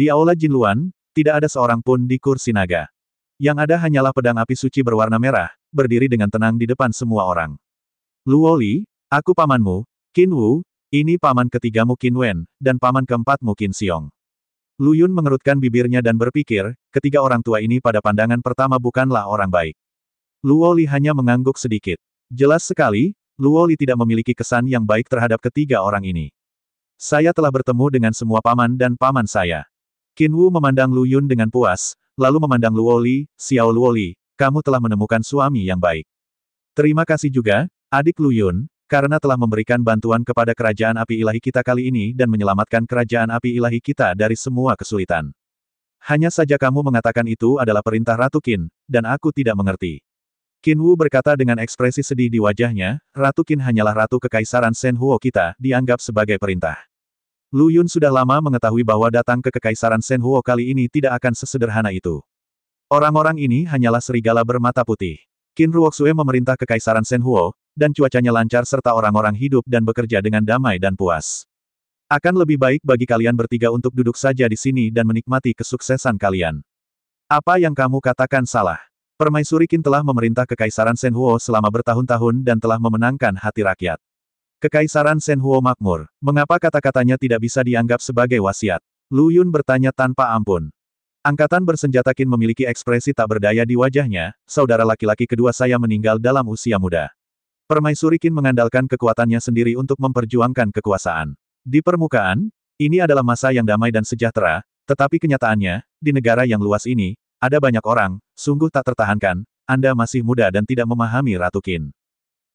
Di Aula Jinluan, tidak ada seorang pun di kursi naga. Yang ada hanyalah pedang api suci berwarna merah, berdiri dengan tenang di depan semua orang. Luo Li, aku pamanmu, Qin Wu, ini paman ketigamu Qin Wen, dan paman keempatmu Qin Xiong. Lu Yun mengerutkan bibirnya dan berpikir, ketiga orang tua ini pada pandangan pertama bukanlah orang baik. Luo Li hanya mengangguk sedikit. Jelas sekali, Luo Li tidak memiliki kesan yang baik terhadap ketiga orang ini. Saya telah bertemu dengan semua paman dan paman saya. Qin Wu memandang Lu Yun dengan puas, lalu memandang Luo Li, Xiao Luo Li, kamu telah menemukan suami yang baik. Terima kasih juga, adik Lu Yun, karena telah memberikan bantuan kepada kerajaan api ilahi kita kali ini dan menyelamatkan kerajaan api ilahi kita dari semua kesulitan. Hanya saja kamu mengatakan itu adalah perintah Ratu Qin, dan aku tidak mengerti. Qin Wu berkata dengan ekspresi sedih di wajahnya, Ratu Qin hanyalah Ratu Kekaisaran Shenhuo kita, dianggap sebagai perintah. Lu Yun sudah lama mengetahui bahwa datang ke Kekaisaran Shenhuo kali ini tidak akan sesederhana itu. Orang-orang ini hanyalah serigala bermata putih. Qin Ruoxue memerintah Kekaisaran Shenhuo, dan cuacanya lancar serta orang-orang hidup dan bekerja dengan damai dan puas. Akan lebih baik bagi kalian bertiga untuk duduk saja di sini dan menikmati kesuksesan kalian. Apa yang kamu katakan salah? Permaisuri Qin telah memerintah Kekaisaran Shenhuo selama bertahun-tahun dan telah memenangkan hati rakyat. Kekaisaran Shenhuo makmur. Mengapa kata-katanya tidak bisa dianggap sebagai wasiat? Lu Yun bertanya tanpa ampun. Angkatan bersenjata Qin memiliki ekspresi tak berdaya di wajahnya, saudara laki-laki kedua saya meninggal dalam usia muda. Permaisuri Qin mengandalkan kekuatannya sendiri untuk memperjuangkan kekuasaan. Di permukaan, ini adalah masa yang damai dan sejahtera, tetapi kenyataannya, di negara yang luas ini, ada banyak orang, sungguh tak tertahankan, Anda masih muda dan tidak memahami Ratu Qin.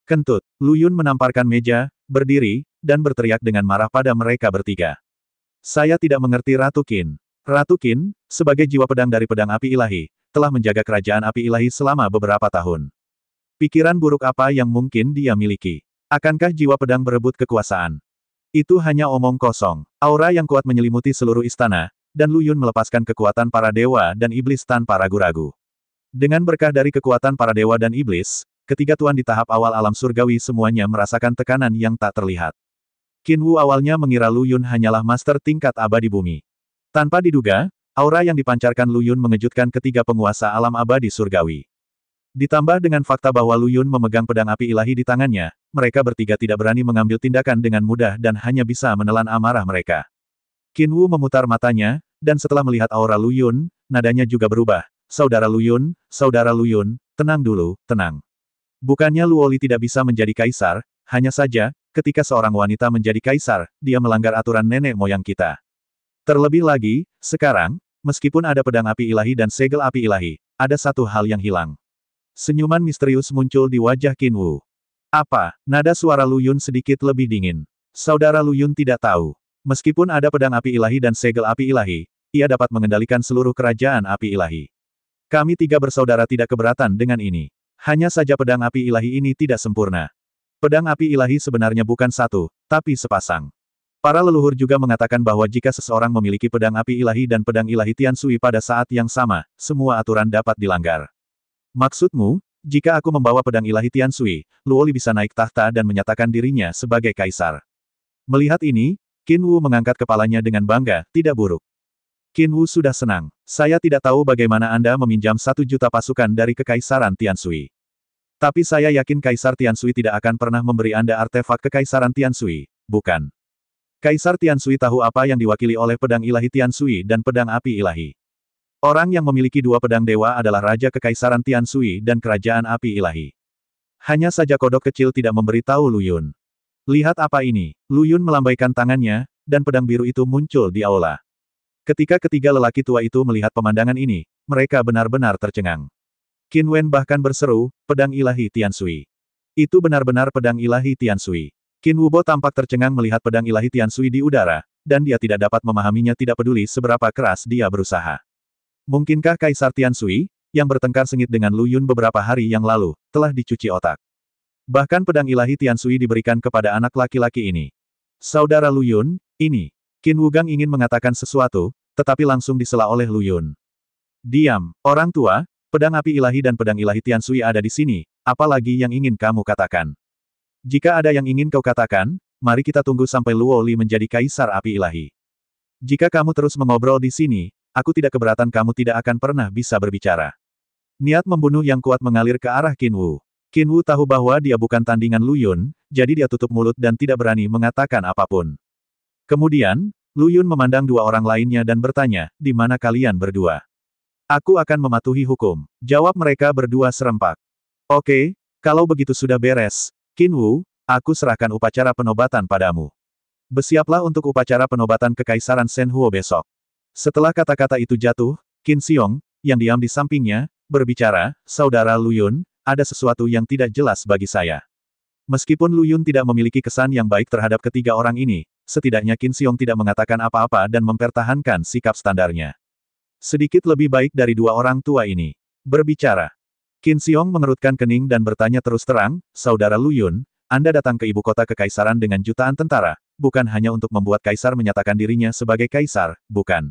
Kentut, Lu Yun menamparkan meja, berdiri, dan berteriak dengan marah pada mereka bertiga. Saya tidak mengerti Ratu Qin. Ratu Qin, sebagai jiwa pedang dari pedang api ilahi, telah menjaga kerajaan api ilahi selama beberapa tahun. Pikiran buruk apa yang mungkin dia miliki? Akankah jiwa pedang berebut kekuasaan? Itu hanya omong kosong. Aura yang kuat menyelimuti seluruh istana, dan Lu Yun melepaskan kekuatan para dewa dan iblis tanpa ragu-ragu. Dengan berkah dari kekuatan para dewa dan iblis, ketiga tuan di tahap awal alam surgawi semuanya merasakan tekanan yang tak terlihat. Qin Wu awalnya mengira Lu Yun hanyalah master tingkat abadi bumi. Tanpa diduga, aura yang dipancarkan Lu Yun mengejutkan ketiga penguasa alam abadi surgawi. Ditambah dengan fakta bahwa Lu Yun memegang pedang api ilahi di tangannya, mereka bertiga tidak berani mengambil tindakan dengan mudah dan hanya bisa menelan amarah mereka. Qin Wu memutar matanya, dan setelah melihat aura Lu Yun, nadanya juga berubah. Saudara Lu Yun, tenang dulu, tenang. Bukannya Luo Li tidak bisa menjadi kaisar, hanya saja, ketika seorang wanita menjadi kaisar, dia melanggar aturan nenek moyang kita. Terlebih lagi, sekarang, meskipun ada pedang api ilahi dan segel api ilahi, ada satu hal yang hilang. Senyuman misterius muncul di wajah Qin Wu. Apa? Nada suara Lu Yun sedikit lebih dingin. Saudara Lu Yun tidak tahu. Meskipun ada pedang api ilahi dan segel api ilahi, ia dapat mengendalikan seluruh kerajaan api ilahi. Kami tiga bersaudara tidak keberatan dengan ini. Hanya saja pedang api ilahi ini tidak sempurna. Pedang api ilahi sebenarnya bukan satu, tapi sepasang. Para leluhur juga mengatakan bahwa jika seseorang memiliki pedang api ilahi dan pedang ilahi Tian Sui pada saat yang sama, semua aturan dapat dilanggar. Maksudmu, jika aku membawa pedang ilahi Tian Sui, Luo Li bisa naik tahta dan menyatakan dirinya sebagai kaisar. Melihat ini, Qin Wu mengangkat kepalanya dengan bangga, tidak buruk. Qin Wu sudah senang. Saya tidak tahu bagaimana Anda meminjam 1 juta pasukan dari Kekaisaran Tian Sui. Tapi saya yakin Kaisar Tian Sui tidak akan pernah memberi Anda artefak Kekaisaran Tian Sui, bukan? Kaisar Tian Sui tahu apa yang diwakili oleh pedang ilahi Tian Sui dan pedang api ilahi. Orang yang memiliki 2 pedang dewa adalah Raja Kekaisaran Tian Sui dan Kerajaan Api Ilahi. Hanya saja kodok kecil tidak memberitahu Lu Yun. Lihat apa ini. Lu Yun melambaikan tangannya, dan pedang biru itu muncul di aula. Ketika ketiga lelaki tua itu melihat pemandangan ini, mereka benar-benar tercengang. Qin Wen bahkan berseru, pedang ilahi Tian Sui. Itu benar-benar pedang ilahi Tian Sui. Qin Wubo tampak tercengang melihat pedang ilahi Tian Sui di udara, dan dia tidak dapat memahaminya tidak peduli seberapa keras dia berusaha. Mungkinkah Kaisar Tian Sui, yang bertengkar sengit dengan Lu Yun beberapa hari yang lalu, telah dicuci otak? Bahkan pedang ilahi Tian Sui diberikan kepada anak laki-laki ini. Saudara Lu Yun, ini. Qin Wugang ingin mengatakan sesuatu, tetapi langsung disela oleh Lu Yun. Diam, orang tua, pedang api ilahi dan pedang ilahi Tian Sui ada di sini, apalagi yang ingin kamu katakan? Jika ada yang ingin kau katakan, mari kita tunggu sampai Luo Li menjadi kaisar api ilahi. Jika kamu terus mengobrol di sini, aku tidak keberatan kamu tidak akan pernah bisa berbicara. Niat membunuh yang kuat mengalir ke arah Qin Wu. Qin Wu tahu bahwa dia bukan tandingan Lu Yun, jadi dia tutup mulut dan tidak berani mengatakan apapun. Kemudian, Lu Yun memandang dua orang lainnya dan bertanya, di mana kalian berdua? Aku akan mematuhi hukum. Jawab mereka berdua serempak. Oke, kalau begitu sudah beres. Qin Wu, aku serahkan upacara penobatan padamu. Bersiaplah untuk upacara penobatan Kekaisaran Shenhuo besok. Setelah kata-kata itu jatuh, Qin Xiong, yang diam di sampingnya, berbicara, Saudara Lu Yun, ada sesuatu yang tidak jelas bagi saya. Meskipun Lu Yun tidak memiliki kesan yang baik terhadap ketiga orang ini, setidaknya Qin Xiong tidak mengatakan apa-apa dan mempertahankan sikap standarnya. Sedikit lebih baik dari dua orang tua ini. Berbicara. Qin Xiong mengerutkan kening dan bertanya terus terang, Saudara Lu Yun, Anda datang ke ibu kota kekaisaran dengan jutaan tentara, bukan hanya untuk membuat kaisar menyatakan dirinya sebagai kaisar, bukan?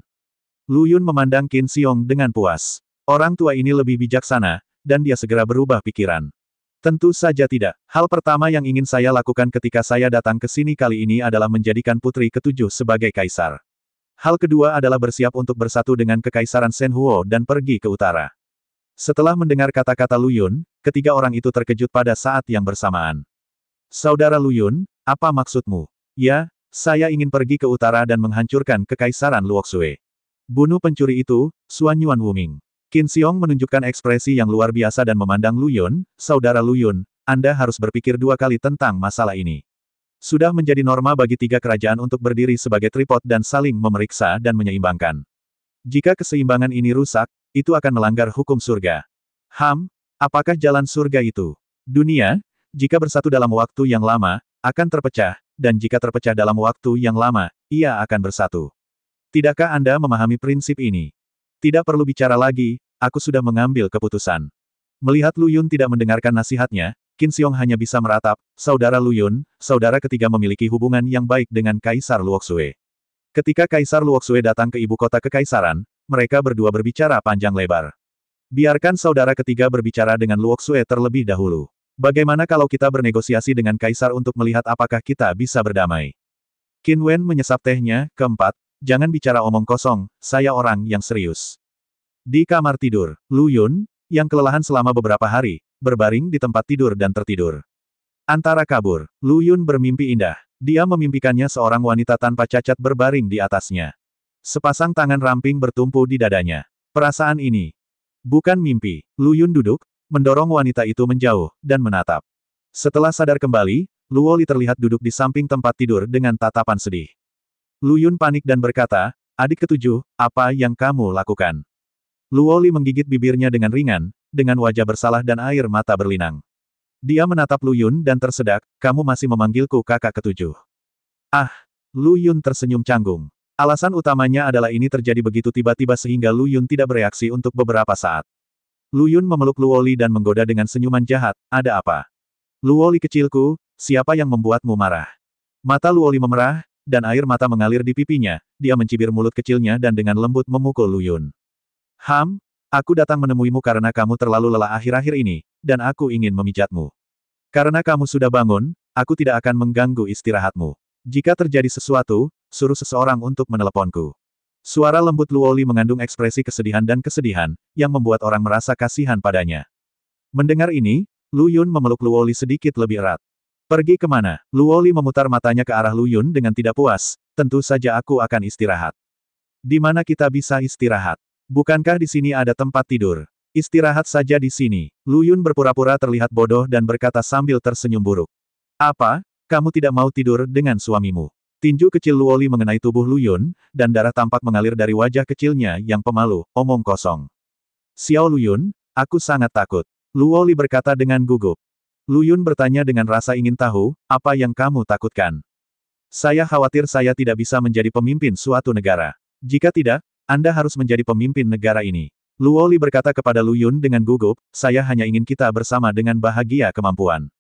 Lu Yun memandang Qin Xiong dengan puas. Orang tua ini lebih bijaksana, dan dia segera berubah pikiran. Tentu saja tidak. Hal pertama yang ingin saya lakukan ketika saya datang ke sini kali ini adalah menjadikan putri ketujuh sebagai kaisar. Hal kedua adalah bersiap untuk bersatu dengan Kekaisaran Shenhuo dan pergi ke utara. Setelah mendengar kata-kata Lu Yun, ketiga orang itu terkejut pada saat yang bersamaan. Saudara Lu Yun, apa maksudmu? Ya, saya ingin pergi ke utara dan menghancurkan Kekaisaran Luoxue. Bunuh pencuri itu, Xuan Yuan Wuming. Qin Xiong menunjukkan ekspresi yang luar biasa dan memandang Lu Yun, Saudara Lu Yun, Anda harus berpikir dua kali tentang masalah ini. Sudah menjadi norma bagi tiga kerajaan untuk berdiri sebagai tripod dan saling memeriksa dan menyeimbangkan. Jika keseimbangan ini rusak, itu akan melanggar hukum surga. Apakah jalan surga itu? Dunia, jika bersatu dalam waktu yang lama, akan terpecah, dan jika terpecah dalam waktu yang lama, ia akan bersatu. Tidakkah Anda memahami prinsip ini? Tidak perlu bicara lagi, aku sudah mengambil keputusan. Melihat Lu Yun tidak mendengarkan nasihatnya, Qin Xiong hanya bisa meratap, Saudara Lu Yun, saudara ketiga memiliki hubungan yang baik dengan Kaisar Luoxue. Ketika Kaisar Luoxue datang ke ibu kota kekaisaran, mereka berdua berbicara panjang lebar. Biarkan saudara ketiga berbicara dengan Luoxue terlebih dahulu. Bagaimana kalau kita bernegosiasi dengan Kaisar untuk melihat apakah kita bisa berdamai? Qin Wen menyesap tehnya. Keempat, jangan bicara omong kosong, saya orang yang serius. Di kamar tidur, Lu Yun, yang kelelahan selama beberapa hari, berbaring di tempat tidur dan tertidur. Antara kabur, Lu Yun bermimpi indah. Dia memimpikannya seorang wanita tanpa cacat berbaring di atasnya. Sepasang tangan ramping bertumpu di dadanya. Perasaan ini bukan mimpi. Lu Yun duduk, mendorong wanita itu menjauh, dan menatap. Setelah sadar kembali, Luoli terlihat duduk di samping tempat tidur dengan tatapan sedih. Lu Yun panik dan berkata, adik ketujuh, apa yang kamu lakukan? Luoli menggigit bibirnya dengan ringan, dengan wajah bersalah dan air mata berlinang. Dia menatap Lu Yun dan tersedak, kamu masih memanggilku kakak ketujuh. Ah! Lu Yun tersenyum canggung. Alasan utamanya adalah ini terjadi begitu tiba-tiba sehingga Lu Yun tidak bereaksi untuk beberapa saat. Lu Yun memeluk Luoli dan menggoda dengan senyuman jahat, ada apa? Luoli kecilku, siapa yang membuatmu marah? Mata Luoli memerah, dan air mata mengalir di pipinya, dia mencibir mulut kecilnya dan dengan lembut memukul Lu Yun. Aku datang menemuimu karena kamu terlalu lelah akhir-akhir ini, dan aku ingin memijatmu. Karena kamu sudah bangun, aku tidak akan mengganggu istirahatmu. Jika terjadi sesuatu, suruh seseorang untuk meneleponku. Suara lembut Luoli mengandung ekspresi kesedihan dan kesedihan, yang membuat orang merasa kasihan padanya. Mendengar ini, Lu Yun memeluk Luoli sedikit lebih erat. Pergi kemana? Luoli memutar matanya ke arah Lu Yun dengan tidak puas, tentu saja aku akan istirahat. Di mana kita bisa istirahat? Bukankah di sini ada tempat tidur? Istirahat saja di sini. Lu Yun berpura-pura terlihat bodoh dan berkata sambil tersenyum buruk. Apa? Kamu tidak mau tidur dengan suamimu? Tinju kecil Luoli mengenai tubuh Lu Yun, dan darah tampak mengalir dari wajah kecilnya yang pemalu, omong kosong. Xiao Lu Yun, aku sangat takut. Luoli berkata dengan gugup. Lu Yun bertanya dengan rasa ingin tahu, apa yang kamu takutkan? Saya khawatir saya tidak bisa menjadi pemimpin suatu negara. Jika tidak, Anda harus menjadi pemimpin negara ini. Luoli berkata kepada Lu Yun dengan gugup, saya hanya ingin kita bersama dengan bahagia kemampuan.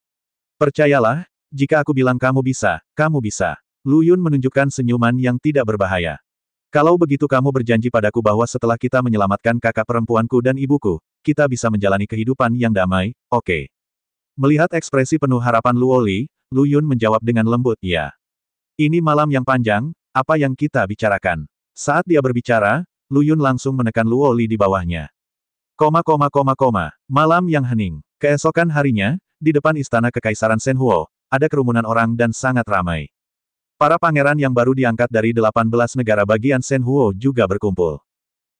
Percayalah, jika aku bilang kamu bisa, kamu bisa. Lu Yun menunjukkan senyuman yang tidak berbahaya. Kalau begitu kamu berjanji padaku bahwa setelah kita menyelamatkan kakak perempuanku dan ibuku, kita bisa menjalani kehidupan yang damai, oke? Melihat ekspresi penuh harapan Luoli, Lu Yun menjawab dengan lembut, ya. Ini malam yang panjang, apa yang kita bicarakan? Saat dia berbicara, Lu Yun langsung menekan Luo Li di bawahnya. Malam yang hening. Keesokan harinya, di depan istana Kekaisaran Shenhuo, ada kerumunan orang dan sangat ramai. Para pangeran yang baru diangkat dari 18 negara bagian Shenhuo juga berkumpul.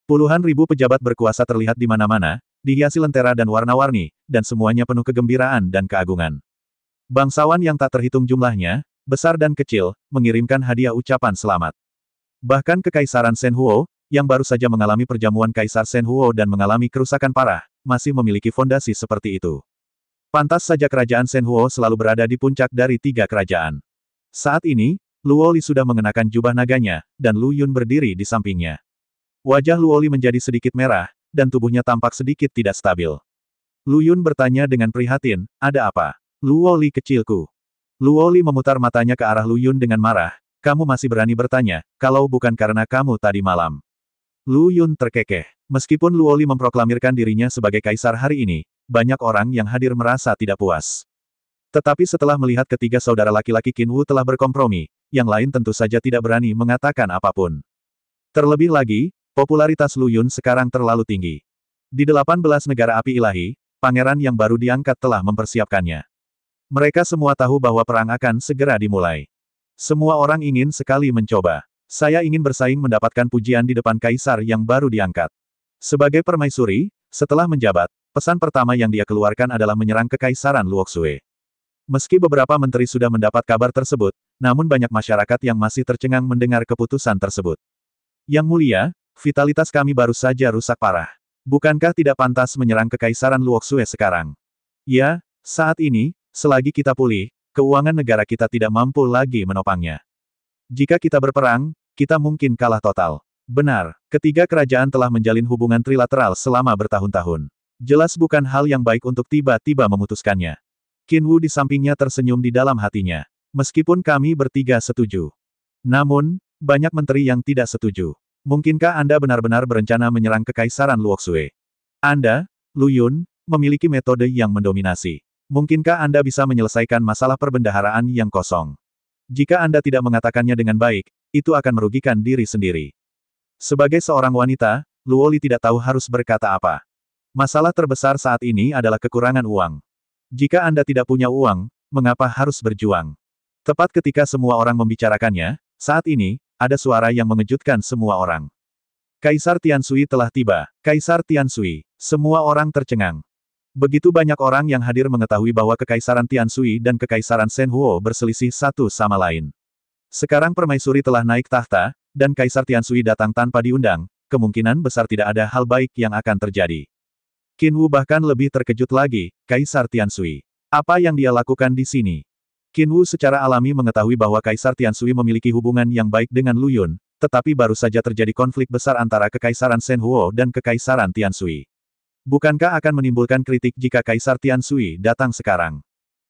Puluhan ribu pejabat berkuasa terlihat di mana-mana, dihiasi lentera dan warna-warni, dan semuanya penuh kegembiraan dan keagungan. Bangsawan yang tak terhitung jumlahnya, besar dan kecil, mengirimkan hadiah ucapan selamat. Bahkan Kekaisaran Shenhuo, yang baru saja mengalami perjamuan Kaisar Shenhuo dan mengalami kerusakan parah, masih memiliki fondasi seperti itu. Pantas saja kerajaan Shenhuo selalu berada di puncak dari 3 kerajaan. Saat ini, Luo Li sudah mengenakan jubah naganya, dan Lu Yun berdiri di sampingnya. Wajah Luo Li menjadi sedikit merah, dan tubuhnya tampak sedikit tidak stabil. Lu Yun bertanya dengan prihatin, ada apa? Luo Li kecilku. Luo Li memutar matanya ke arah Lu Yun dengan marah, kamu masih berani bertanya, kalau bukan karena kamu tadi malam. Lu Yun terkekeh. Meskipun Luo Li memproklamirkan dirinya sebagai kaisar hari ini, banyak orang yang hadir merasa tidak puas. Tetapi setelah melihat ketiga saudara laki-laki Qin Wu telah berkompromi, yang lain tentu saja tidak berani mengatakan apapun. Terlebih lagi, popularitas Lu Yun sekarang terlalu tinggi. Di 18 negara api ilahi, pangeran yang baru diangkat telah mempersiapkannya. Mereka semua tahu bahwa perang akan segera dimulai. Semua orang ingin sekali mencoba. Saya ingin bersaing mendapatkan pujian di depan kaisar yang baru diangkat. Sebagai permaisuri, setelah menjabat, pesan pertama yang dia keluarkan adalah menyerang kekaisaran Luoxue. Meski beberapa menteri sudah mendapat kabar tersebut, namun banyak masyarakat yang masih tercengang mendengar keputusan tersebut. Yang mulia, vitalitas kami baru saja rusak parah. Bukankah tidak pantas menyerang kekaisaran Luoxue sekarang? Ya, saat ini, selagi kita pulih, keuangan negara kita tidak mampu lagi menopangnya. Jika kita berperang, kita mungkin kalah total. Benar, ketiga kerajaan telah menjalin hubungan trilateral selama bertahun-tahun. Jelas bukan hal yang baik untuk tiba-tiba memutuskannya. Qin Wu di sampingnya tersenyum di dalam hatinya. Meskipun kami bertiga setuju. Namun, banyak menteri yang tidak setuju. Mungkinkah Anda benar-benar berencana menyerang kekaisaran Luoxue? Anda, Lu Yun, memiliki metode yang mendominasi. Mungkinkah Anda bisa menyelesaikan masalah perbendaharaan yang kosong? Jika Anda tidak mengatakannya dengan baik, itu akan merugikan diri sendiri. Sebagai seorang wanita, Luo Li tidak tahu harus berkata apa. Masalah terbesar saat ini adalah kekurangan uang. Jika Anda tidak punya uang, mengapa harus berjuang? Tepat ketika semua orang membicarakannya, saat ini, ada suara yang mengejutkan semua orang. Kaisar Tianshui telah tiba. Kaisar Tianshui. Semua orang tercengang. Begitu banyak orang yang hadir mengetahui bahwa Kekaisaran Tianshui dan Kekaisaran Shenhuo berselisih satu sama lain. Sekarang permaisuri telah naik tahta, dan Kaisar Tianshui datang tanpa diundang, kemungkinan besar tidak ada hal baik yang akan terjadi. Qin Wu bahkan lebih terkejut lagi, Kaisar Tianshui. Apa yang dia lakukan di sini? Qin Wu secara alami mengetahui bahwa Kaisar Tianshui memiliki hubungan yang baik dengan Lu Yun, tetapi baru saja terjadi konflik besar antara Kekaisaran Shenhuo dan Kekaisaran Tianshui. Bukankah akan menimbulkan kritik jika Kaisar Tianshui datang sekarang?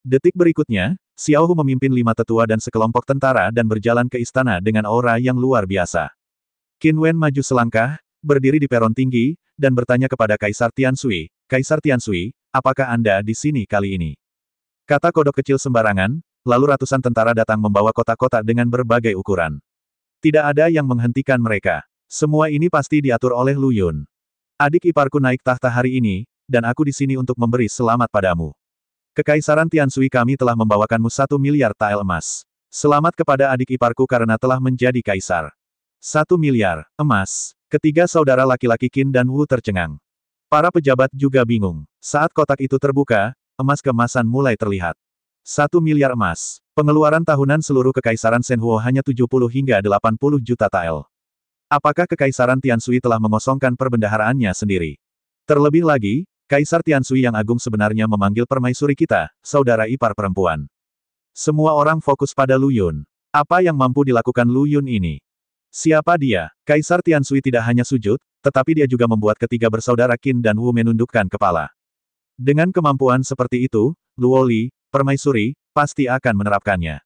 Detik berikutnya, Xiao Hu memimpin 5 tetua dan sekelompok tentara dan berjalan ke istana dengan aura yang luar biasa. Qin Wen maju selangkah, berdiri di peron tinggi, dan bertanya kepada Kaisar Tianshui, Kaisar Tianshui, apakah Anda di sini kali ini? Kata kodok kecil sembarangan, lalu ratusan tentara datang membawa kotak-kotak dengan berbagai ukuran. Tidak ada yang menghentikan mereka. Semua ini pasti diatur oleh Lu Yun. Adik iparku naik tahta hari ini, dan aku di sini untuk memberi selamat padamu. Kekaisaran Tianshui kami telah membawakanmu 1 miliar tael emas. Selamat kepada adik iparku karena telah menjadi kaisar. 1 miliar emas. Ketiga saudara laki-laki Qin dan Wu tercengang. Para pejabat juga bingung. Saat kotak itu terbuka, emas keemasan mulai terlihat. 1 miliar emas. Pengeluaran tahunan seluruh kekaisaran Shenhuo hanya 70 hingga 80 juta tael. Apakah Kekaisaran Tianshui telah mengosongkan perbendaharaannya sendiri? Terlebih lagi, Kaisar Tianshui yang agung sebenarnya memanggil permaisuri kita, saudara ipar perempuan. Semua orang fokus pada Lu Yun. Apa yang mampu dilakukan Lu Yun ini? Siapa dia? Kaisar Tianshui tidak hanya sujud, tetapi dia juga membuat ketiga bersaudara Qin dan Wu menundukkan kepala. Dengan kemampuan seperti itu, Luo Li, permaisuri, pasti akan menerapkannya.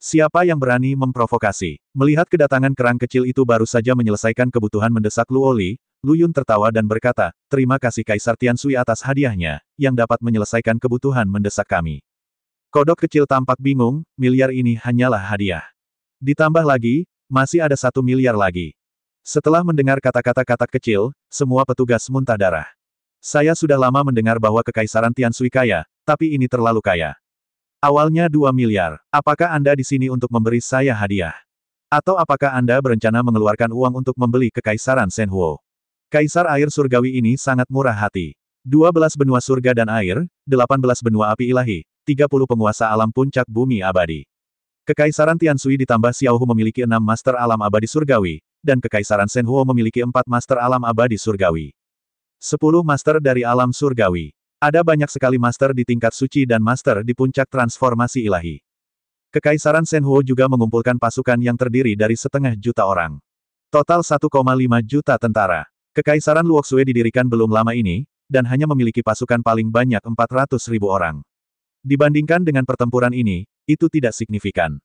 Siapa yang berani memprovokasi? Melihat kedatangan kerang kecil itu baru saja menyelesaikan kebutuhan mendesak Luo Li, Lu Yun tertawa dan berkata, terima kasih Kaisar Tianshui atas hadiahnya, yang dapat menyelesaikan kebutuhan mendesak kami. Kodok kecil tampak bingung, miliar ini hanyalah hadiah. Ditambah lagi, masih ada 1 miliar lagi. Setelah mendengar kata-kata katak kecil, semua petugas muntah darah. Saya sudah lama mendengar bahwa Kekaisaran Tianshui kaya, tapi ini terlalu kaya. Awalnya 2 miliar. Apakah Anda di sini untuk memberi saya hadiah? Atau apakah Anda berencana mengeluarkan uang untuk membeli Kekaisaran Senhuo? Kaisar air surgawi ini sangat murah hati. 12 benua surga dan air, 18 benua api ilahi, 30 penguasa alam puncak bumi abadi. Kekaisaran Tianshui ditambah Xiaohu memiliki 6 master alam abadi surgawi, dan Kekaisaran Senhuo memiliki 4 master alam abadi surgawi. 10 master dari alam surgawi. Ada banyak sekali master di tingkat suci dan master di puncak transformasi ilahi. Kekaisaran Senhuo juga mengumpulkan pasukan yang terdiri dari 500.000 orang. Total 1,5 juta tentara. Kekaisaran Luoxue didirikan belum lama ini, dan hanya memiliki pasukan paling banyak 400.000 orang. Dibandingkan dengan pertempuran ini, itu tidak signifikan.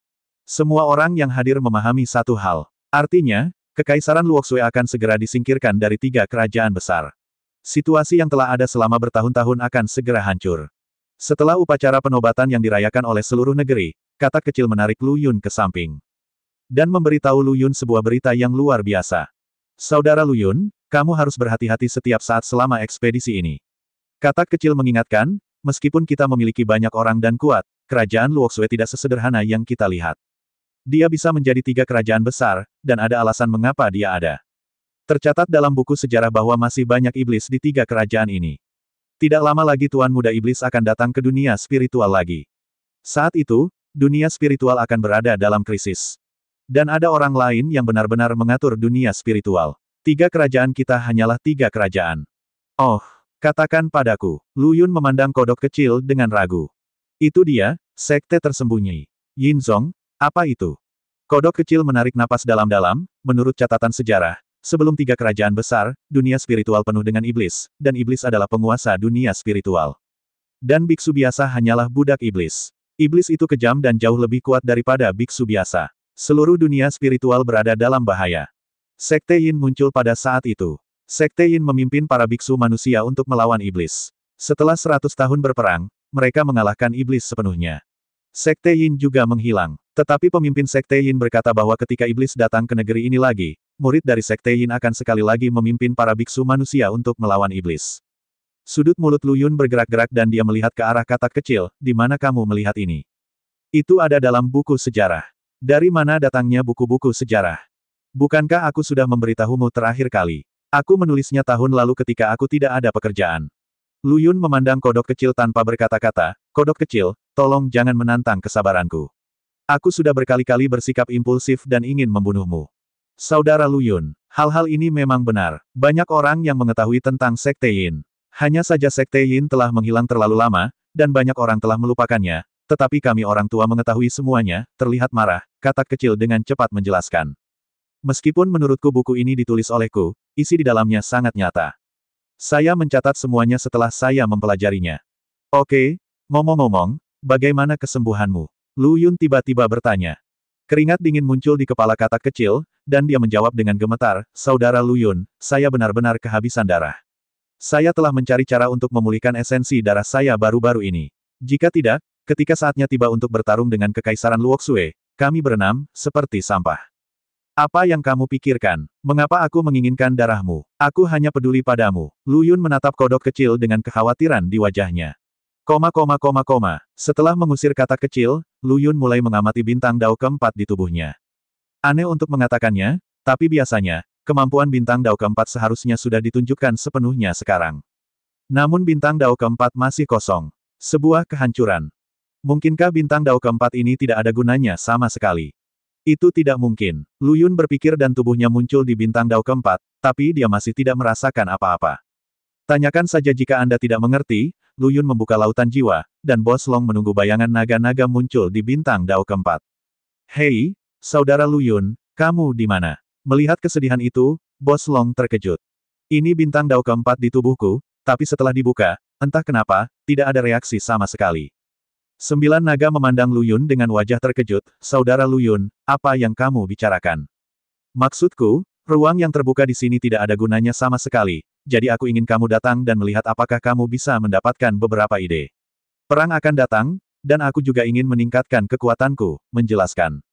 Semua orang yang hadir memahami satu hal. Artinya, Kekaisaran Luoxue akan segera disingkirkan dari 3 kerajaan besar. Situasi yang telah ada selama bertahun-tahun akan segera hancur. Setelah upacara penobatan yang dirayakan oleh seluruh negeri, katak kecil menarik Lu Yun ke samping. Dan memberitahu Lu Yun sebuah berita yang luar biasa. Saudara Lu Yun, kamu harus berhati-hati setiap saat selama ekspedisi ini. Katak kecil mengingatkan, meskipun kita memiliki banyak orang dan kuat, kerajaan Luoxue tidak sesederhana yang kita lihat. Dia bisa menjadi 3 kerajaan besar, dan ada alasan mengapa dia ada. Tercatat dalam buku sejarah bahwa masih banyak iblis di 3 kerajaan ini. Tidak lama lagi Tuan Muda Iblis akan datang ke dunia spiritual lagi. Saat itu, dunia spiritual akan berada dalam krisis. Dan ada orang lain yang benar-benar mengatur dunia spiritual. 3 kerajaan kita hanyalah 3 kerajaan. Oh, katakan padaku. Lu Yun memandang kodok kecil dengan ragu. Itu dia, sekte tersembunyi. Yinzong, apa itu? Kodok kecil menarik napas dalam-dalam, menurut catatan sejarah. Sebelum 3 kerajaan besar, dunia spiritual penuh dengan iblis, dan iblis adalah penguasa dunia spiritual. Dan biksu biasa hanyalah budak iblis. Iblis itu kejam dan jauh lebih kuat daripada biksu biasa. Seluruh dunia spiritual berada dalam bahaya. Sekte Yin muncul pada saat itu. Sekte Yin memimpin para biksu manusia untuk melawan iblis. Setelah 100 tahun berperang, mereka mengalahkan iblis sepenuhnya. Sekte Yin juga menghilang. Tetapi pemimpin Sekte Yin berkata bahwa ketika iblis datang ke negeri ini lagi, murid dari Sekte Yin akan sekali lagi memimpin para biksu manusia untuk melawan iblis. Sudut mulut Lu Yun bergerak-gerak dan dia melihat ke arah katak kecil, di mana kamu melihat ini? Itu ada dalam buku sejarah. Dari mana datangnya buku-buku sejarah? Bukankah aku sudah memberitahumu terakhir kali? Aku menulisnya tahun lalu ketika aku tidak ada pekerjaan. Lu Yun memandang kodok kecil tanpa berkata-kata, kodok kecil, tolong jangan menantang kesabaranku. Aku sudah berkali-kali bersikap impulsif dan ingin membunuhmu. Saudara Lu Yun, hal-hal ini memang benar. Banyak orang yang mengetahui tentang Sekte Yin. Hanya saja Sekte Yin telah menghilang terlalu lama, dan banyak orang telah melupakannya, tetapi kami orang tua mengetahui semuanya, terlihat marah, katak kecil dengan cepat menjelaskan. Meskipun menurutku buku ini ditulis olehku, isi di dalamnya sangat nyata. Saya mencatat semuanya setelah saya mempelajarinya. Oke, ngomong-ngomong, bagaimana kesembuhanmu? Lu Yun tiba-tiba bertanya. Keringat dingin muncul di kepala katak kecil, dan dia menjawab dengan gemetar, Saudara Lu Yun, saya benar-benar kehabisan darah. Saya telah mencari cara untuk memulihkan esensi darah saya baru-baru ini. Jika tidak, ketika saatnya tiba untuk bertarung dengan Kekaisaran Luoxue, kami berenam, seperti sampah. Apa yang kamu pikirkan? Mengapa aku menginginkan darahmu? Aku hanya peduli padamu. Lu Yun menatap kodok kecil dengan kekhawatiran di wajahnya. Setelah mengusir katak kecil, Lu Yun mulai mengamati bintang Dao keempat di tubuhnya. Aneh untuk mengatakannya, tapi biasanya, kemampuan bintang Dao keempat seharusnya sudah ditunjukkan sepenuhnya sekarang. Namun bintang Dao keempat masih kosong. Sebuah kehancuran. Mungkinkah bintang Dao keempat ini tidak ada gunanya sama sekali? Itu tidak mungkin. Lu Yun berpikir dan tubuhnya muncul di bintang Dao keempat, tapi dia masih tidak merasakan apa-apa. Tanyakan saja jika Anda tidak mengerti, Lu Yun membuka lautan jiwa, dan Bos Long menunggu bayangan naga-naga muncul di bintang Dao keempat. Hei, Saudara Lu Yun, kamu di mana? Melihat kesedihan itu, Bos Long terkejut. Ini bintang Dao keempat di tubuhku, tapi setelah dibuka, entah kenapa, tidak ada reaksi sama sekali. 9 naga memandang Lu Yun dengan wajah terkejut, Saudara Lu Yun, apa yang kamu bicarakan? Maksudku, ruang yang terbuka di sini tidak ada gunanya sama sekali, jadi aku ingin kamu datang dan melihat apakah kamu bisa mendapatkan beberapa ide. Perang akan datang, dan aku juga ingin meningkatkan kekuatanku, menjelaskan.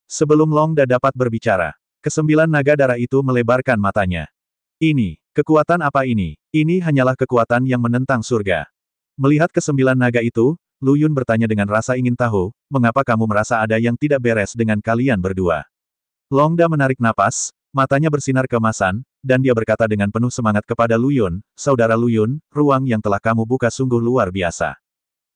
Sebelum Long Da dapat berbicara, Kesembilan naga darah itu melebarkan matanya. Ini, kekuatan apa ini? Ini hanyalah kekuatan yang menentang surga. Melihat kesembilan naga itu, Lu Yun bertanya dengan rasa ingin tahu, mengapa kamu merasa ada yang tidak beres dengan kalian berdua? Longda menarik napas, matanya bersinar keemasan, dan dia berkata dengan penuh semangat kepada Lu Yun, Saudara Lu Yun, ruang yang telah kamu buka sungguh luar biasa.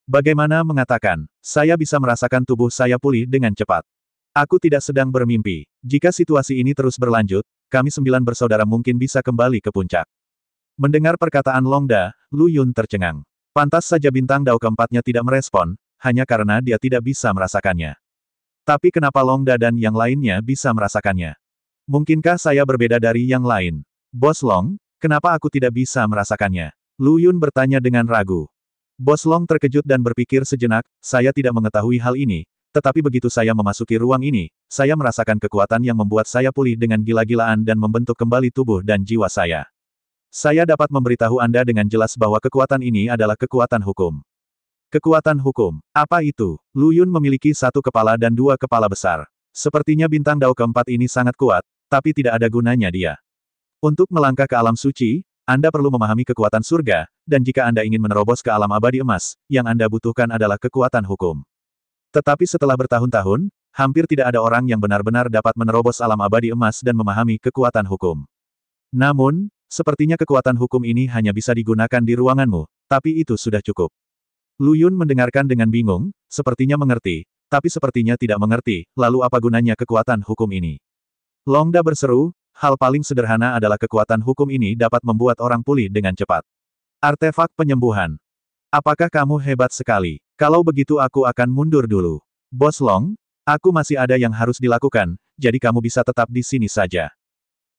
Bagaimana mengatakan, saya bisa merasakan tubuh saya pulih dengan cepat. Aku tidak sedang bermimpi. Jika situasi ini terus berlanjut, kami 9 bersaudara mungkin bisa kembali ke puncak. Mendengar perkataan Longda, Lu Yun tercengang. Pantas saja bintang Dao keempatnya tidak merespon, hanya karena dia tidak bisa merasakannya. Tapi kenapa Longda dan yang lainnya bisa merasakannya? Mungkinkah saya berbeda dari yang lain? Bos Long, kenapa aku tidak bisa merasakannya? Lu Yun bertanya dengan ragu. Bos Long terkejut dan berpikir sejenak, saya tidak mengetahui hal ini, tetapi begitu saya memasuki ruang ini, saya merasakan kekuatan yang membuat saya pulih dengan gila-gilaan dan membentuk kembali tubuh dan jiwa saya. Saya dapat memberitahu Anda dengan jelas bahwa kekuatan ini adalah kekuatan hukum. Kekuatan hukum. Apa itu? Lu Yun memiliki satu kepala dan dua kepala besar. Sepertinya bintang Dao keempat ini sangat kuat, tapi tidak ada gunanya dia. Untuk melangkah ke alam suci, Anda perlu memahami kekuatan surga, dan jika Anda ingin menerobos ke alam abadi emas, yang Anda butuhkan adalah kekuatan hukum. Tetapi setelah bertahun-tahun, hampir tidak ada orang yang benar-benar dapat menerobos alam abadi emas dan memahami kekuatan hukum. Namun, sepertinya kekuatan hukum ini hanya bisa digunakan di ruanganmu, tapi itu sudah cukup. Lu Yun mendengarkan dengan bingung, sepertinya mengerti, tapi sepertinya tidak mengerti, lalu apa gunanya kekuatan hukum ini? Longda berseru, hal paling sederhana adalah kekuatan hukum ini dapat membuat orang pulih dengan cepat. Artefak penyembuhan. Apakah kamu hebat sekali? Kalau begitu aku akan mundur dulu. Bos Long, aku masih ada yang harus dilakukan, jadi kamu bisa tetap di sini saja.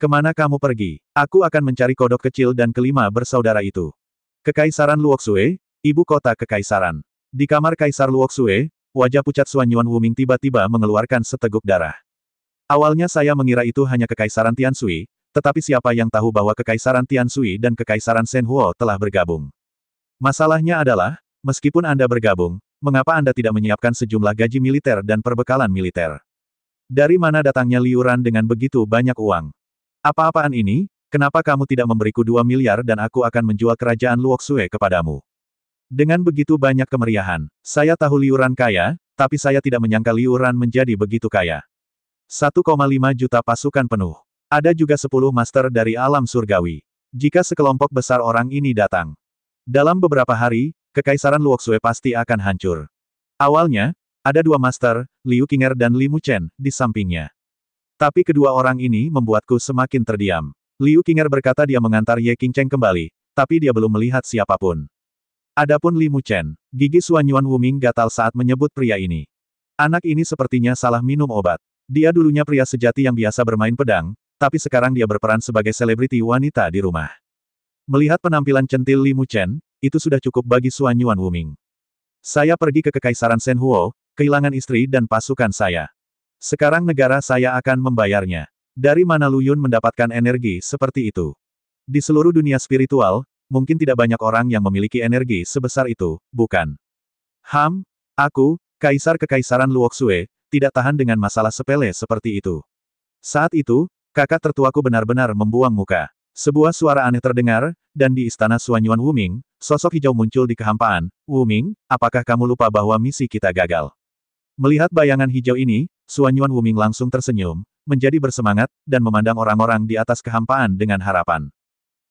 Kemana kamu pergi? Aku akan mencari kodok kecil dan kelima bersaudara itu. Kekaisaran Luoxue, ibu kota kekaisaran. Di kamar Kaisar Luoxue, wajah pucat Suan Yuan Wuming tiba-tiba mengeluarkan seteguk darah. Awalnya saya mengira itu hanya kekaisaran Tianshui, tetapi siapa yang tahu bahwa kekaisaran Tianshui dan kekaisaran Shenhuo telah bergabung. Masalahnya adalah, meskipun Anda bergabung, mengapa Anda tidak menyiapkan sejumlah gaji militer dan perbekalan militer? Dari mana datangnya liuran dengan begitu banyak uang? Apa-apaan ini? Kenapa kamu tidak memberiku 2 miliar dan aku akan menjual kerajaan Luoxue kepadamu? Dengan begitu banyak kemeriahan, saya tahu liuran kaya, tapi saya tidak menyangka liuran menjadi begitu kaya. 1,5 juta pasukan penuh. Ada juga 10 master dari alam surgawi. Jika sekelompok besar orang ini datang, dalam beberapa hari, kekaisaran Luoxue pasti akan hancur. Awalnya, ada 2 master, Liu Qinger dan Li Muchen, di sampingnya. Tapi kedua orang ini membuatku semakin terdiam. Liu Qinger berkata dia mengantar Ye Qingcheng kembali, tapi dia belum melihat siapapun. Adapun Li Muchen, gigi Suan Yuan Wuming gatal saat menyebut pria ini. Anak ini sepertinya salah minum obat. Dia dulunya pria sejati yang biasa bermain pedang, tapi sekarang dia berperan sebagai selebriti wanita di rumah. Melihat penampilan centil Li Muchen, itu sudah cukup bagi Suan Yuan Wuming. Saya pergi ke Kekaisaran Shenhuo, kehilangan istri dan pasukan saya. Sekarang negara saya akan membayarnya. Dari mana Lu Yun mendapatkan energi seperti itu? Di seluruh dunia spiritual, mungkin tidak banyak orang yang memiliki energi sebesar itu, bukan? Aku, Kaisar Kekaisaran Luoxue, tidak tahan dengan masalah sepele seperti itu. Saat itu, kakak tertuaku benar-benar membuang muka. Sebuah suara aneh terdengar, dan di istana Suan Yuan Wuming, sosok hijau muncul di kehampaan. Wuming, apakah kamu lupa bahwa misi kita gagal? Melihat bayangan hijau ini, Suan Yuan Wuming langsung tersenyum, menjadi bersemangat, dan memandang orang-orang di atas kehampaan dengan harapan.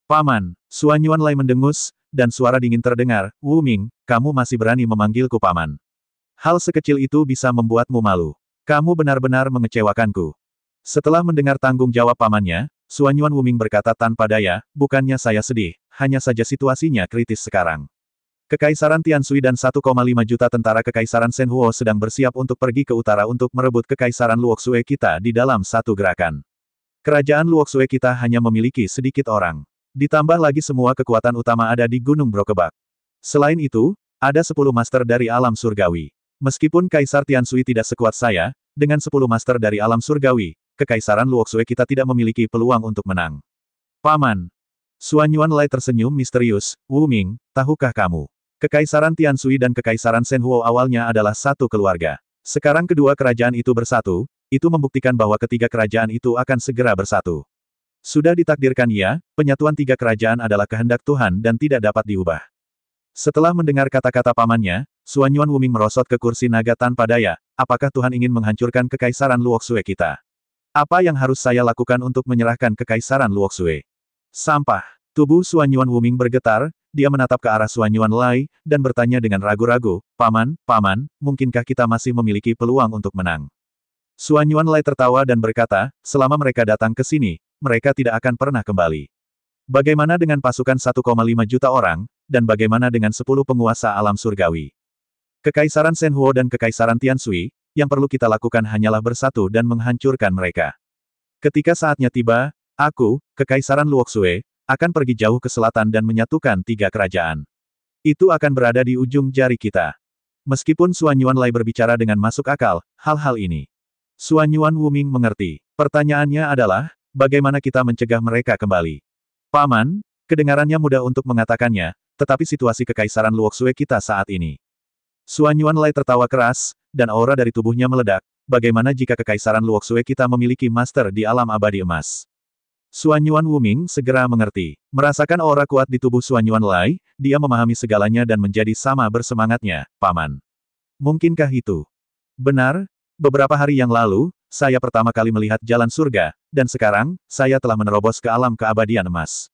Paman, Suan Yuan Lai mendengus, dan suara dingin terdengar, Wuming, kamu masih berani memanggilku paman. Hal sekecil itu bisa membuatmu malu. Kamu benar-benar mengecewakanku. Setelah mendengar tanggung jawab pamannya, Suan Yuan Wuming berkata tanpa daya, bukannya saya sedih, hanya saja situasinya kritis sekarang. Kekaisaran Tianshui dan 1,5 juta tentara Kekaisaran Shenhuo sedang bersiap untuk pergi ke utara untuk merebut Kekaisaran Luoxue kita di dalam satu gerakan. Kerajaan Luoxue kita hanya memiliki sedikit orang. Ditambah lagi semua kekuatan utama ada di Gunung Brokebak. Selain itu, ada 10 master dari alam surgawi. Meskipun Kaisar Tianshui tidak sekuat saya, dengan 10 master dari alam surgawi, Kekaisaran Luoxue kita tidak memiliki peluang untuk menang. Paman. Suan Yuan Lai tersenyum misterius, Wuming, tahukah kamu? Kekaisaran Tianshui dan Kekaisaran Shenhuo awalnya adalah satu keluarga. Sekarang kedua kerajaan itu bersatu, itu membuktikan bahwa ketiga kerajaan itu akan segera bersatu. Sudah ditakdirkan ya, penyatuan tiga kerajaan adalah kehendak Tuhan dan tidak dapat diubah. Setelah mendengar kata-kata pamannya, Xuanyuan Wuming merosot ke kursi naga tanpa daya. Apakah Tuhan ingin menghancurkan kekaisaran Luoxue kita? Apa yang harus saya lakukan untuk menyerahkan kekaisaran Luoxue? Sampah. Tubuh Xuanyuan Wuming bergetar, dia menatap ke arah Xuanyuan Lai, dan bertanya dengan ragu-ragu, Paman, mungkinkah kita masih memiliki peluang untuk menang? Xuanyuan Lai tertawa dan berkata, selama mereka datang ke sini, mereka tidak akan pernah kembali. Bagaimana dengan pasukan 1,5 juta orang, dan bagaimana dengan 10 penguasa alam surgawi? Kekaisaran Shenhuo dan Kekaisaran Tianshui, yang perlu kita lakukan hanyalah bersatu dan menghancurkan mereka. Ketika saatnya tiba, aku, Kekaisaran Luoxue, akan pergi jauh ke selatan dan menyatukan tiga kerajaan. Itu akan berada di ujung jari kita. Meskipun Xuanyuan Lai berbicara dengan masuk akal, hal-hal ini. Xuanyuan Wuming mengerti. Pertanyaannya adalah, bagaimana kita mencegah mereka kembali? Paman, kedengarannya mudah untuk mengatakannya, tetapi situasi Kekaisaran Luoxue kita saat ini. Xuanyuan Lai tertawa keras, dan aura dari tubuhnya meledak. Bagaimana jika Kekaisaran Luoxue kita memiliki master di alam abadi emas? Xuanyuan Wuming segera mengerti. Merasakan aura kuat di tubuh Xuanyuan Lai, dia memahami segalanya dan menjadi sama bersemangatnya, Paman. Mungkinkah itu? Benar, beberapa hari yang lalu, saya pertama kali melihat jalan surga, dan sekarang, saya telah menerobos ke alam keabadian emas.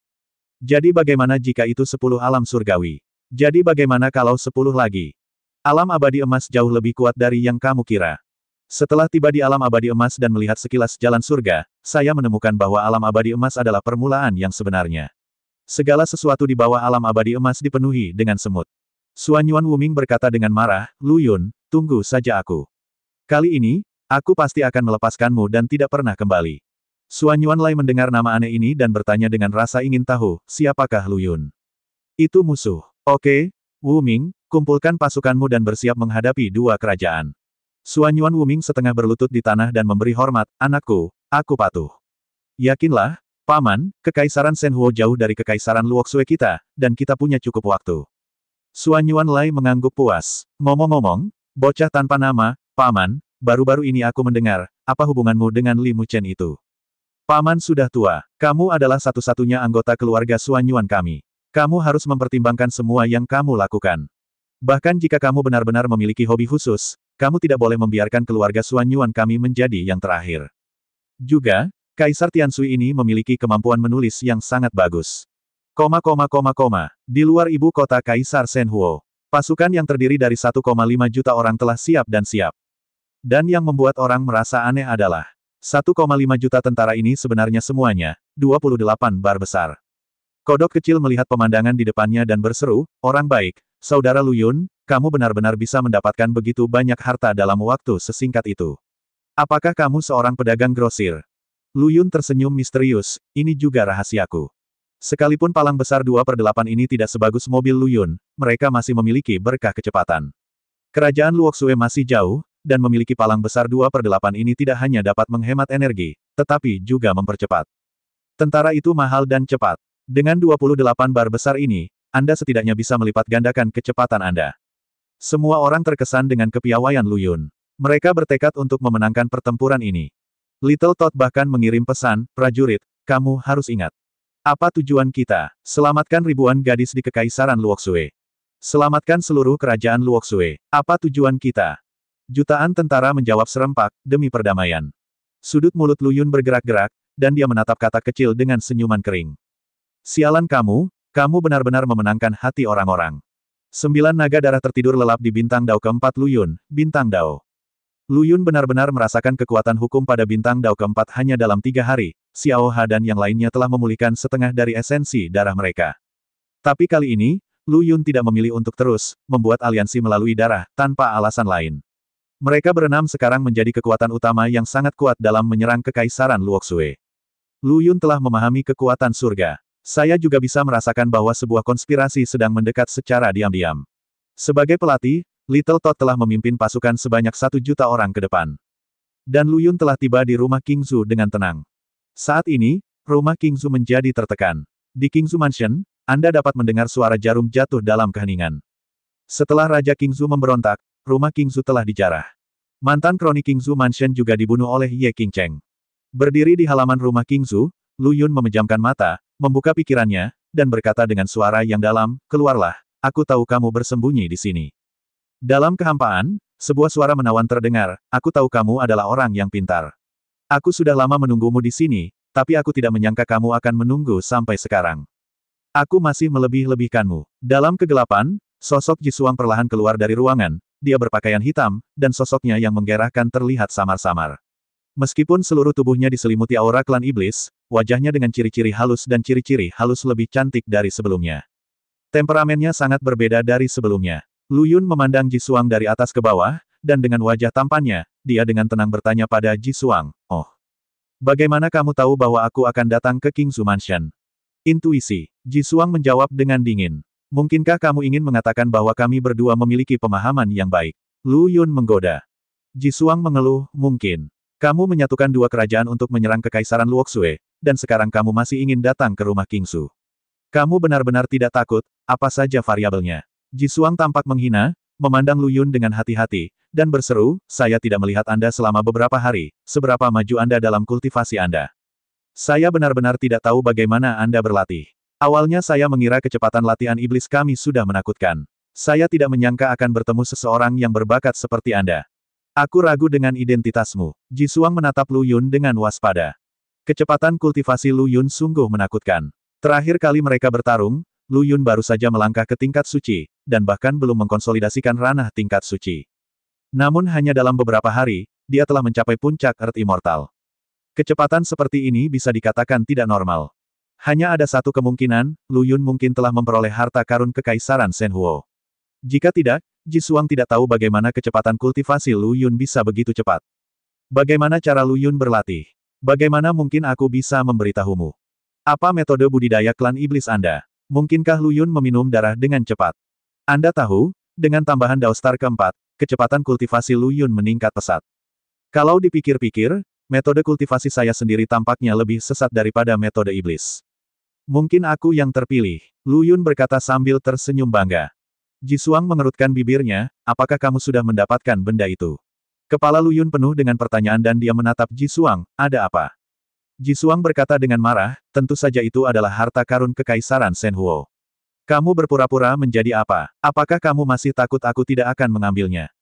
Jadi bagaimana jika itu 10 alam surgawi? Jadi bagaimana kalau 10 lagi? Alam abadi emas jauh lebih kuat dari yang kamu kira. Setelah tiba di alam abadi emas dan melihat sekilas jalan surga, saya menemukan bahwa alam abadi emas adalah permulaan yang sebenarnya. Segala sesuatu di bawah alam abadi emas dipenuhi dengan semut. Xuanyuan Wuming berkata dengan marah, Lu Yun, tunggu saja aku. Kali ini, aku pasti akan melepaskanmu dan tidak pernah kembali. Xuanyuan Lai mendengar nama aneh ini dan bertanya dengan rasa ingin tahu, siapakah Lu Yun? Itu musuh. Oke, Wuming, kumpulkan pasukanmu dan bersiap menghadapi dua kerajaan. Xuanyuan Wuming setengah berlutut di tanah dan memberi hormat, anakku, aku patuh. Yakinlah, Paman, Kekaisaran Shenhuo jauh dari Kekaisaran Luoxue kita, dan kita punya cukup waktu. Xuanyuan Lai mengangguk puas. Ngomong-ngomong, bocah tanpa nama, Paman, baru-baru ini aku mendengar, apa hubunganmu dengan Li Muchen itu? Paman sudah tua, kamu adalah satu-satunya anggota keluarga Xuanyuan kami. Kamu harus mempertimbangkan semua yang kamu lakukan. Bahkan jika kamu benar-benar memiliki hobi khusus, kamu tidak boleh membiarkan keluarga Xuanyuan kami menjadi yang terakhir. Juga, Kaisar Tianshui ini memiliki kemampuan menulis yang sangat bagus. Di luar ibu kota Kaisar Shenhuo, pasukan yang terdiri dari 1,5 juta orang telah siap dan siap. Dan yang membuat orang merasa aneh adalah, 1,5 juta tentara ini sebenarnya semuanya, 28 bar besar. Kodok kecil melihat pemandangan di depannya dan berseru, orang baik, Saudara Lu Yun, kamu benar-benar bisa mendapatkan begitu banyak harta dalam waktu sesingkat itu. Apakah kamu seorang pedagang grosir? Lu Yun tersenyum misterius, ini juga rahasiaku. Sekalipun palang besar 2/8 ini tidak sebagus mobil Lu Yun, mereka masih memiliki berkah kecepatan. Kerajaan Luoxue masih jauh, dan memiliki palang besar 2/8 ini tidak hanya dapat menghemat energi, tetapi juga mempercepat. Tentara itu mahal dan cepat. Dengan 28 bar besar ini, Anda setidaknya bisa melipat gandakan kecepatan Anda. Semua orang terkesan dengan kepiawaian Lu Yun. Mereka bertekad untuk memenangkan pertempuran ini. Little Todd bahkan mengirim pesan, prajurit, kamu harus ingat. Apa tujuan kita? Selamatkan ribuan gadis di Kekaisaran Luoxue. Selamatkan seluruh kerajaan Luoxue. Apa tujuan kita? Jutaan tentara menjawab serempak, demi perdamaian. Sudut mulut Lu Yun bergerak-gerak, dan dia menatap kata kecil dengan senyuman kering. Sialan kamu benar-benar memenangkan hati orang-orang. 9 naga darah tertidur lelap di bintang dao keempat Lu Yun, bintang dao. Lu Yun benar-benar merasakan kekuatan hukum pada bintang dao keempat hanya dalam 3 hari, Xiao Ha dan yang lainnya telah memulihkan setengah dari esensi darah mereka. Tapi kali ini, Lu Yun tidak memilih untuk terus membuat aliansi melalui darah, tanpa alasan lain. Mereka berenam sekarang menjadi kekuatan utama yang sangat kuat dalam menyerang Kekaisaran Luoxue. Lu Yun telah memahami kekuatan surga. Saya juga bisa merasakan bahwa sebuah konspirasi sedang mendekat secara diam-diam. Sebagai pelatih, Little Todd telah memimpin pasukan sebanyak 1 juta orang ke depan. Dan Lu Yun telah tiba di rumah King Zhu dengan tenang. Saat ini, rumah King Zhu menjadi tertekan. Di King Zhu Mansion, Anda dapat mendengar suara jarum jatuh dalam keheningan. Setelah Raja King Zhu memberontak, rumah King Zhu telah dijarah. Mantan kroni Qingzu Mansion juga dibunuh oleh Ye Qingcheng. Berdiri di halaman rumah Qingzu, Lu Yun memejamkan mata, membuka pikirannya, dan berkata dengan suara yang dalam, "Keluarlah, aku tahu kamu bersembunyi di sini." Dalam kehampaan, sebuah suara menawan terdengar, "Aku tahu kamu adalah orang yang pintar. Aku sudah lama menunggumu di sini, tapi aku tidak menyangka kamu akan menunggu sampai sekarang. Aku masih melebih-lebihkanmu." Dalam kegelapan, sosok Jisuang perlahan keluar dari ruangan, dia berpakaian hitam, dan sosoknya yang menggerahkan terlihat samar-samar. Meskipun seluruh tubuhnya diselimuti aura klan iblis, wajahnya dengan ciri-ciri halus dan ciri-ciri halus lebih cantik dari sebelumnya. Temperamennya sangat berbeda dari sebelumnya. Lu Yun memandang Jisuang dari atas ke bawah, dan dengan wajah tampannya, dia dengan tenang bertanya pada Jisuang, "Oh, bagaimana kamu tahu bahwa aku akan datang ke Qingzu Mansion?" Intuisi. Jisuang menjawab dengan dingin. "Mungkinkah kamu ingin mengatakan bahwa kami berdua memiliki pemahaman yang baik?" Lu Yun menggoda. Jisuang mengeluh, "Mungkin. Kamu menyatukan dua kerajaan untuk menyerang Kekaisaran Luoxue, dan sekarang kamu masih ingin datang ke rumah Qingzu. Kamu benar-benar tidak takut, apa saja variabelnya." Jisuang tampak menghina, memandang Lu Yun dengan hati-hati, dan berseru, "Saya tidak melihat Anda selama beberapa hari, seberapa maju Anda dalam kultivasi Anda. Saya benar-benar tidak tahu bagaimana Anda berlatih. Awalnya saya mengira kecepatan latihan iblis kami sudah menakutkan. Saya tidak menyangka akan bertemu seseorang yang berbakat seperti Anda. Aku ragu dengan identitasmu." Jisuang menatap Lu Yun dengan waspada. Kecepatan kultivasi Lu Yun sungguh menakutkan. Terakhir kali mereka bertarung, Lu Yun baru saja melangkah ke tingkat suci, dan bahkan belum mengkonsolidasikan ranah tingkat suci. Namun hanya dalam beberapa hari, dia telah mencapai puncak Earth Immortal. Kecepatan seperti ini bisa dikatakan tidak normal. Hanya ada satu kemungkinan, Lu Yun mungkin telah memperoleh harta karun Kekaisaran Shenhuo. Jika tidak, Jisuang tidak tahu bagaimana kecepatan kultivasi Lu Yun bisa begitu cepat. Bagaimana cara Lu Yun berlatih? Bagaimana mungkin aku bisa memberitahumu? Apa metode budidaya klan iblis Anda? Mungkinkah Lu Yun meminum darah dengan cepat? Anda tahu, dengan tambahan Dao Star keempat, kecepatan kultivasi Lu Yun meningkat pesat. Kalau dipikir-pikir, metode kultivasi saya sendiri tampaknya lebih sesat daripada metode iblis. Mungkin aku yang terpilih, Lu Yun berkata sambil tersenyum bangga. Jisuang mengerutkan bibirnya, "Apakah kamu sudah mendapatkan benda itu?" Kepala Lu Yun penuh dengan pertanyaan dan dia menatap Jisuang, "Ada apa?" Jisuang berkata dengan marah, "Tentu saja itu adalah harta karun Kekaisaran Shenhuo. Kamu berpura-pura menjadi apa? Apakah kamu masih takut aku tidak akan mengambilnya?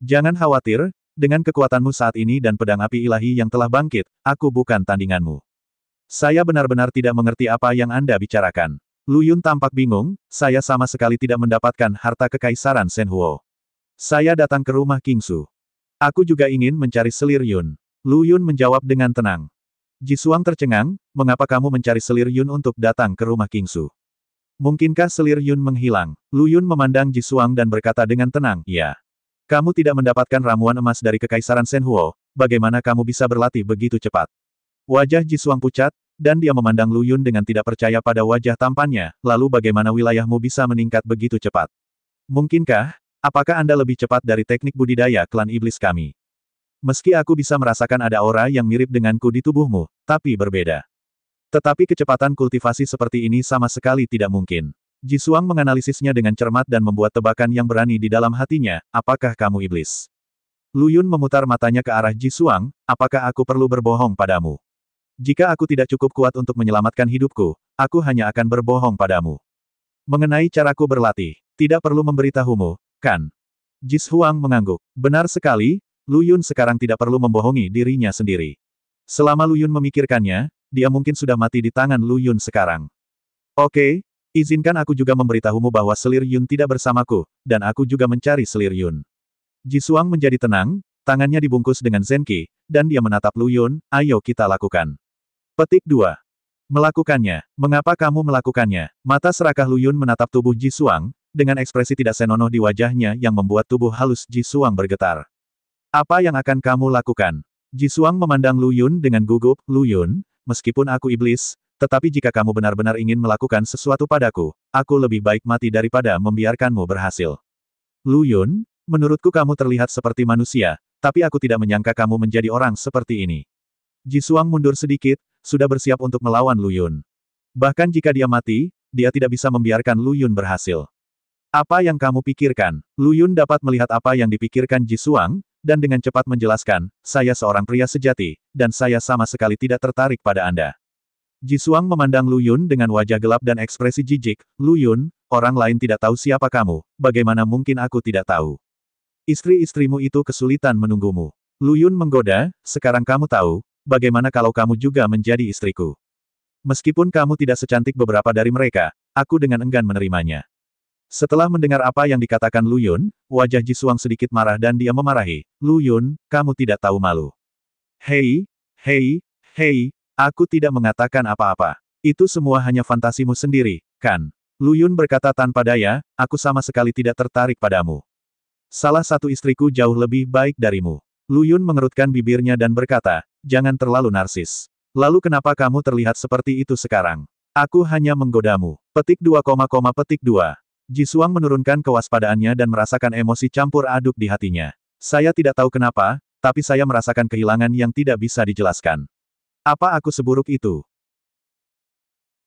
Jangan khawatir, dengan kekuatanmu saat ini dan pedang api ilahi yang telah bangkit, aku bukan tandinganmu." Saya benar-benar tidak mengerti apa yang Anda bicarakan. Lu Yun tampak bingung, "Saya sama sekali tidak mendapatkan harta Kekaisaran Shenhuo. Saya datang ke rumah Qingzu. Aku juga ingin mencari selir Yun." Lu Yun menjawab dengan tenang. Jisuang tercengang, "Mengapa kamu mencari selir Yun untuk datang ke rumah Qingzu? Mungkinkah selir Yun menghilang?" Lu Yun memandang Jisuang dan berkata dengan tenang, "Ya. Kamu tidak mendapatkan ramuan emas dari Kekaisaran Shenhuo, bagaimana kamu bisa berlatih begitu cepat?" Wajah Jisuang pucat, dan dia memandang Lu Yun dengan tidak percaya pada wajah tampannya, "Lalu bagaimana wilayahmu bisa meningkat begitu cepat? Mungkinkah, apakah Anda lebih cepat dari teknik budidaya klan iblis kami? Meski aku bisa merasakan ada aura yang mirip denganku di tubuhmu, tapi berbeda. Tetapi kecepatan kultivasi seperti ini sama sekali tidak mungkin." Jisuang menganalisisnya dengan cermat dan membuat tebakan yang berani di dalam hatinya, "Apakah kamu iblis?" Lu Yun memutar matanya ke arah Jisuang, "Apakah aku perlu berbohong padamu? Jika aku tidak cukup kuat untuk menyelamatkan hidupku, aku hanya akan berbohong padamu. Mengenai caraku berlatih, tidak perlu memberitahumu, kan?" Jisuang mengangguk. Benar sekali, Lu Yun sekarang tidak perlu membohongi dirinya sendiri. Selama Lu Yun memikirkannya, dia mungkin sudah mati di tangan Lu Yun sekarang. "Oke, izinkan aku juga memberitahumu bahwa selir Yun tidak bersamaku, dan aku juga mencari selir Yun." Jisuang menjadi tenang, tangannya dibungkus dengan Zenki, dan dia menatap Lu Yun, "Ayo kita lakukan." Petik 2. Melakukannya. Mengapa kamu melakukannya? Mata serakah Lu Yun menatap tubuh Jisuang, dengan ekspresi tidak senonoh di wajahnya yang membuat tubuh halus Jisuang bergetar. "Apa yang akan kamu lakukan?" Jisuang memandang Lu Yun dengan gugup, "Lu Yun, meskipun aku iblis, tetapi jika kamu benar-benar ingin melakukan sesuatu padaku, aku lebih baik mati daripada membiarkanmu berhasil. Lu Yun, menurutku kamu terlihat seperti manusia, tapi aku tidak menyangka kamu menjadi orang seperti ini." Jisuang mundur sedikit, sudah bersiap untuk melawan Lu Yun. Bahkan jika dia mati, dia tidak bisa membiarkan Lu Yun berhasil. "Apa yang kamu pikirkan?" Lu Yun dapat melihat apa yang dipikirkan Jisuang, dan dengan cepat menjelaskan, saya seorang pria sejati, dan saya sama sekali tidak tertarik pada Anda. Jisuang memandang Lu Yun dengan wajah gelap dan ekspresi jijik. Lu Yun, orang lain tidak tahu siapa kamu, bagaimana mungkin aku tidak tahu? Istri-istrimu itu kesulitan menunggumu. Lu Yun menggoda, sekarang kamu tahu, bagaimana kalau kamu juga menjadi istriku? Meskipun kamu tidak secantik beberapa dari mereka, aku dengan enggan menerimanya. Setelah mendengar apa yang dikatakan Lu Yun, wajah Jisuang sedikit marah dan dia memarahi. Lu Yun, kamu tidak tahu malu. Hei, hei, hei, aku tidak mengatakan apa-apa. Itu semua hanya fantasimu sendiri, kan? Lu Yun berkata tanpa daya, aku sama sekali tidak tertarik padamu. Salah satu istriku jauh lebih baik darimu. Lu Yun mengerutkan bibirnya dan berkata, jangan terlalu narsis. Lalu kenapa kamu terlihat seperti itu sekarang? Aku hanya menggodamu. Petik 2, petik 2. Jisuang menurunkan kewaspadaannya dan merasakan emosi campur aduk di hatinya. Saya tidak tahu kenapa, tapi saya merasakan kehilangan yang tidak bisa dijelaskan. Apa aku seburuk itu?